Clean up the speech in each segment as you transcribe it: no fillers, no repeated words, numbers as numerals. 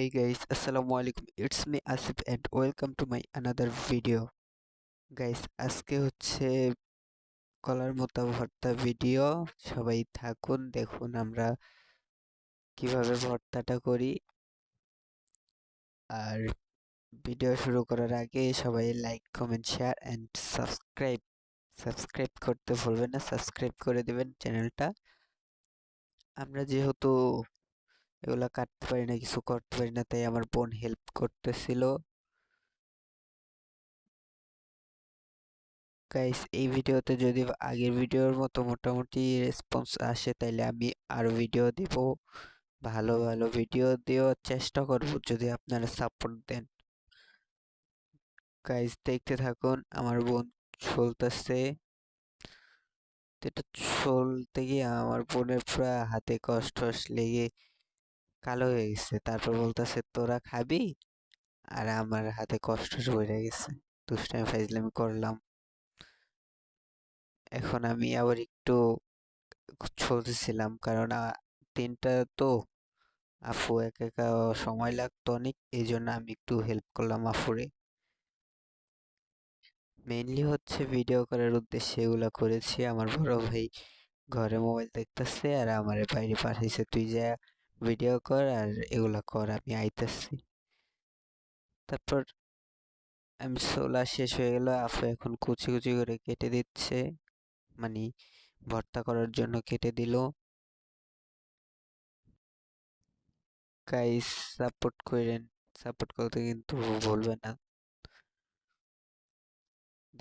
Hey guys, Assalamu alaikum. It's me Asif and welcome to my another video. Guys, আজকে হচ্ছে কলার মোতা ভর্তা video. সবাই থাকুন, দেখুন আমরা কিভাবে ভর্তাটা করি। আর ভিডিও শুরু করার আগে সবাই like, comment, share and subscribe করতে ভুলবেন না। সাবস্ক্রাইব করে দিবেন চ্যানেলটা। আমরা যেহেতু এগুলা কাটতে পারি না, কিছু করতে পারি না, তাই আমার বোন হেল্প করতেছিল। গাইস, এই ভিডিওতে যদি আগের ভিডিওর মতো মোটামুটি রেসপন্স আসে তাইলে আমি আরো ভিডিও দিব, ভালো ভালো ভিডিও দেওয়ার চেষ্টা করব যদি আপনারা সাপোর্ট দেন। গাইস, দেখতে থাকুন আমার বোন চলতেছে। এটা চলতে গিয়ে আমার বোনের পুরা হাতে কষ্ট লেগে কালো হয়ে গেছে। তারপর বলতেছে তোরা খাবি, আর আমার হাতে কষ্ট হয়ে গেছে। দুষ্টামি ফাইজলামি করলাম। এখন আমি আবার একটু চলতেছিলাম, কারণ তিনটা তো আপু একা একা সময় লাগতো অনেক, এই জন্য আমি একটু হেল্প করলাম আফুরে। মেইনলি হচ্ছে ভিডিও করার উদ্দেশ্যে এগুলা করেছি। আমার বড় ভাই ঘরে মোবাইল দেখতেছে আর আমার বাইরে পাঠাইছে, তুই যা ভিডিও কর আর এগুলা কর, আমি আইতাছি। তারপর আমি সোলা শেষ হয়ে গেল, আফু এখন কুচি কুচি করে কেটে দিচ্ছে, মানে ভর্তা করার জন্য কেটে দিল। গাইস, সাপোর্ট করেন, সাপোর্ট করতে কিন্তু ভুলবেন না।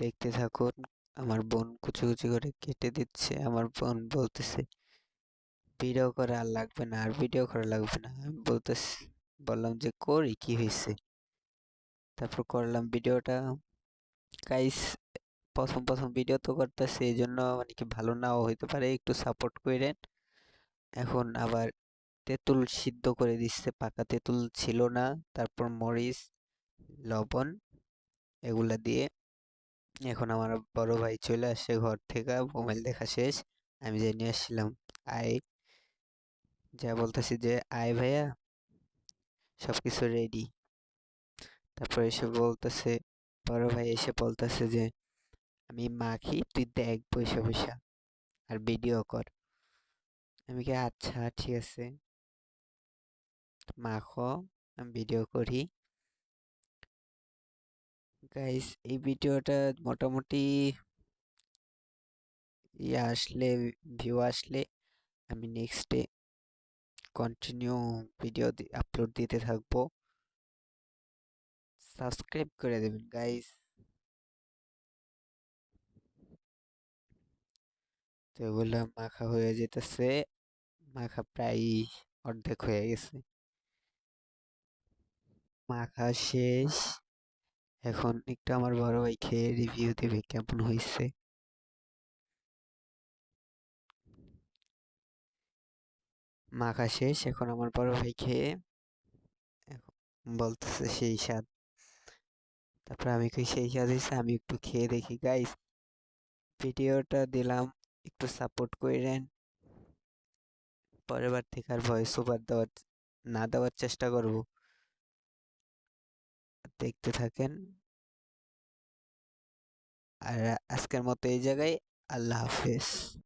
দেখতে থাকুন আমার বোন কুচি কুচি করে কেটে দিচ্ছে। আমার বোন বলতেছে ভিডিও করা আর লাগবে না, আর ভিডিও করা লাগবে না। আমি বললাম যে করি, কি হয়েছে। তারপর করলাম ভিডিওটা। গাইস, প্রথম প্রথম ভিডিও তো করতেছে, এই জন্য মানে কি ভালো নাও হইতে পারে, একটু সাপোর্ট করেন। এখন আবার তেঁতুল সিদ্ধ করে দিচ্ছে, পাকা তেঁতুল ছিল না। তারপর মরিচ, লবণ এগুলা দিয়ে এখন আমার বড় ভাই চলে আসে ঘর থেকে, মোবাইল দেখা শেষ। আমি যে নিয়ে আসছিলাম, আয় যা বলতেছি যে আয় ভাইয়া, সবকিছু রেডি। তারপর এসে বলতেছে, বড় ভাই এসে বলতেছে যে আমি মাখি, তুই দেখ বইসা বইসা আর ভিডিও কর। আমি কি আচ্ছা ঠিক আছে, মাখো, আমি ভিডিও করি। গাইস, এই ভিডিওটা মোটামুটি আসলে, ভিউ আসলে আমি next day continue video upload দিতে থাকবো। সাবস্ক্রাইব করে দেবেন গাইস। তো এগুলা মাখা হয়ে যেতেছে, মাখা প্রায় অর্ধেক হয়ে গেছে, মাখা শেষ। এখন একটু আমার বড় ভাই খেয়ে রিভিউ দিবে কেমন হয়েছে। মাখা শেষ, এখন আমার বড় ভাই খেয়ে বলতেছে সেই স্বাদ। তারপর আমি কই সেই স্বাদ হয়েছে, আমি একটু খেয়ে দেখি। গাইস, ভিডিওটা দিলাম, একটু সাপোর্ট করেন। পরের বার থেকে আর ভয়েস ওভার না দেওয়ার চেষ্টা করব। দেখতে থাকেন। আর আজকের মতো এই জায়গায়, আল্লাহ হাফেজ।